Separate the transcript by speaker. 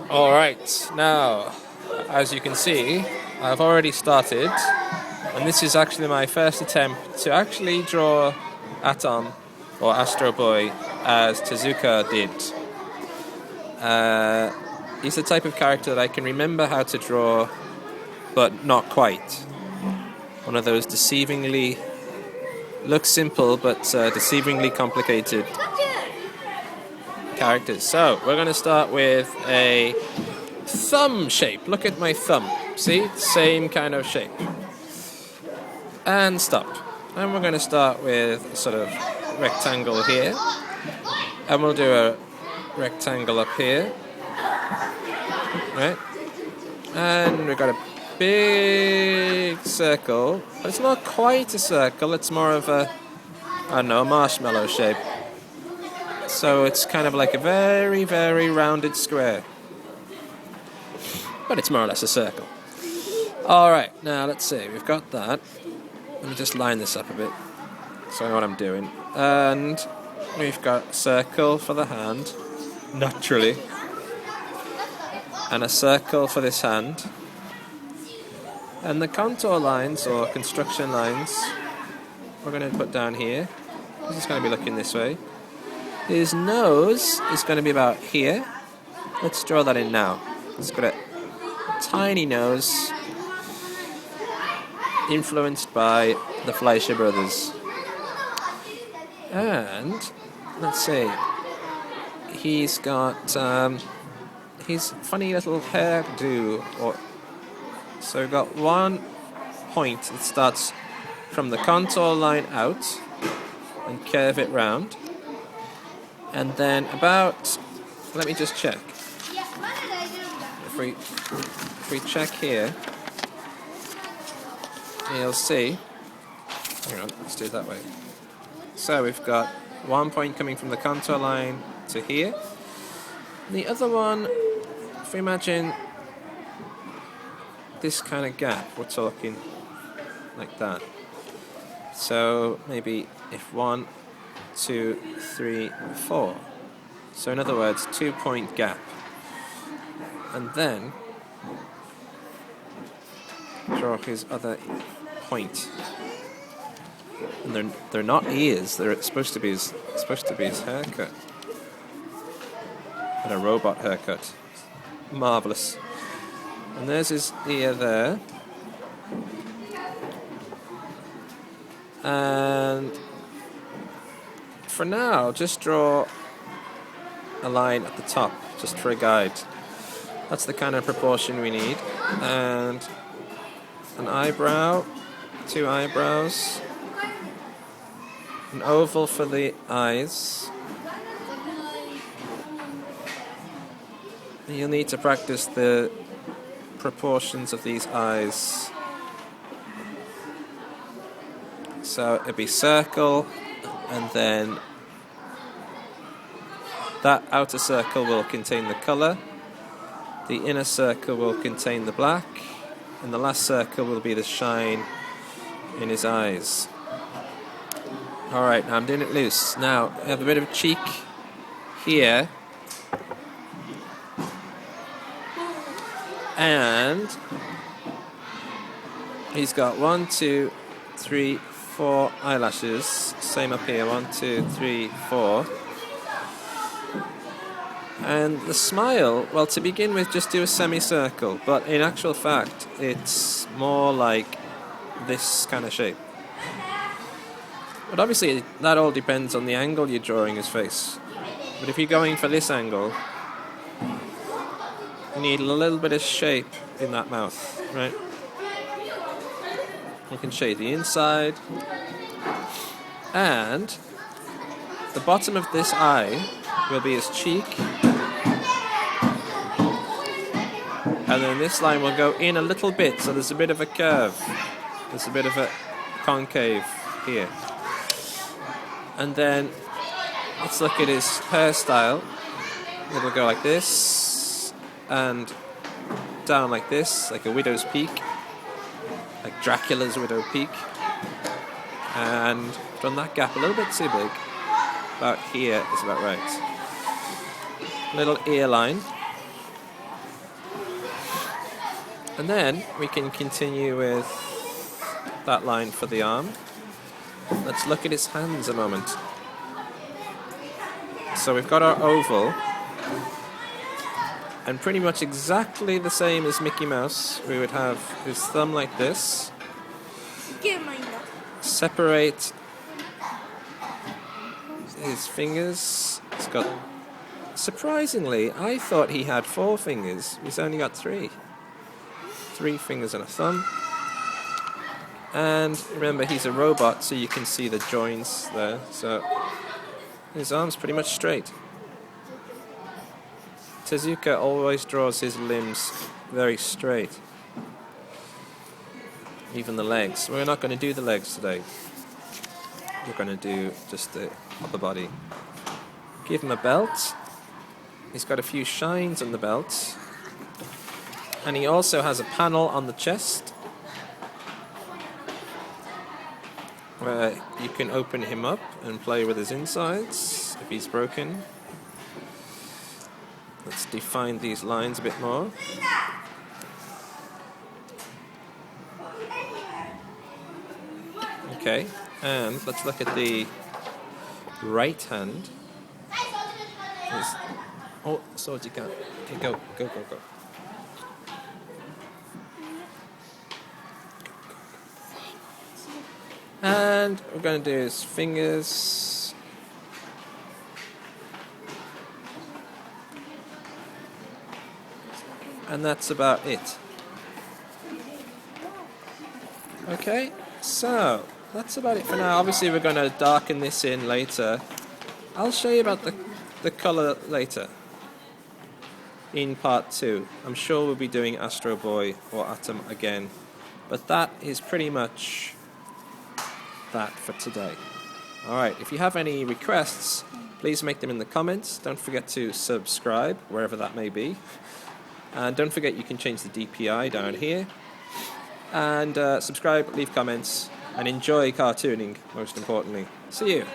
Speaker 1: Alright, now, as you can see, I've already started, and this is actually my first attempt to actually draw Atom, or Astro-Boy, as Tezuka did. He's the type of character that I can remember how to draw, but not quite. One of those deceivingly, looks simple, but deceivingly complicated characters. So, we're going to start with a thumb shape. Look at my thumb. See? Same kind of shape. And stop. And we're going to start with a sort of rectangle here. And we'll do a rectangle up here. Right? And we've got a big circle. But it's not quite a circle. It's more of a, I don't know, marshmallow shape. So it's kind of like a very, very rounded square. But it's more or less a circle. Alright, now let's see. We've got that. Let me just line this up a bit so I know what I'm doing. And we've got a circle for the hand, naturally. And a circle for this hand. And the contour lines, or construction lines, we're going to put down here. This is going to be looking this way. His nose is going to be about here. Let's draw that in now. It's got a tiny nose, influenced by the Fleischer brothers. And, let's see, he's got his funny little hairdo. So we've got one point that starts from the contour line out and curve it round. And then about, let me just check. If we check here, you'll see, hang on, let's do it that way. So we've got one point coming from the contour line to here. And the other one, if we imagine this kind of gap, we're talking like that. So maybe if 1, 2, 3, 4. So in other words, 2-point gap. And then draw his other point. And they're not ears. They're supposed to be his haircut. And a robot haircut. Marvelous. And there's his ear there. And for now, just draw a line at the top, just for a guide. That's the kind of proportion we need. And an eyebrow, 2 eyebrows, an oval for the eyes. You'll need to practice the proportions of these eyes. So it'd be circle, and then that outer circle will contain the colour, the inner circle will contain the black, and the last circle will be the shine in his eyes. Alright, now I'm doing it loose. Now, I have a bit of cheek here, and he's got 1, 2, 3, 4 eyelashes. Same up here, 1, 2, 3, 4. And the smile, well, to begin with, just do a semicircle, but in actual fact, it's more like this kind of shape. But obviously, that all depends on the angle you're drawing his face. But if you're going for this angle, you need a little bit of shape in that mouth, right? You can shade the inside. And the bottom of this eye will be his cheek. And then this line will go in a little bit, so there's a bit of a curve. There's a bit of a concave here. And then let's look at his hairstyle. It'll go like this, and down like this, like a widow's peak. Like Dracula's widow peak. And done that gap a little bit too big. About here is about right. Little ear line. And then we can continue with that line for the arm. Let's look at his hands a moment. So we've got our oval, and pretty much exactly the same as Mickey Mouse. We would have his thumb like this. Separate his fingers. It's got... Surprisingly, I thought he had 4 fingers. He's only got 3. 3 fingers and a thumb. And remember, he's a robot, so you can see the joints there. So his arm's pretty much straight. Tezuka always draws his limbs very straight. Even the legs. We're not going to do the legs today. We're going to do just the upper body. Give him a belt. He's got a few shines on the belt. And he also has a panel on the chest where you can open him up and play with his insides if he's broken. Let's define these lines a bit more. Okay, and let's look at the right hand. Oh, Soji can't. Okay, go. And we're going to do his fingers. And that's about it. Okay, so that's about it for now. Obviously we're going to darken this in later. I'll show you about the colour later in part 2. I'm sure we'll be doing Astro-Boy or Atomu again, but that is pretty much that for today. Alright, if you have any requests, please make them in the comments. Don't forget to subscribe, wherever that may be. And don't forget you can change the DPI down here. And subscribe, leave comments, and enjoy cartooning, most importantly. See you!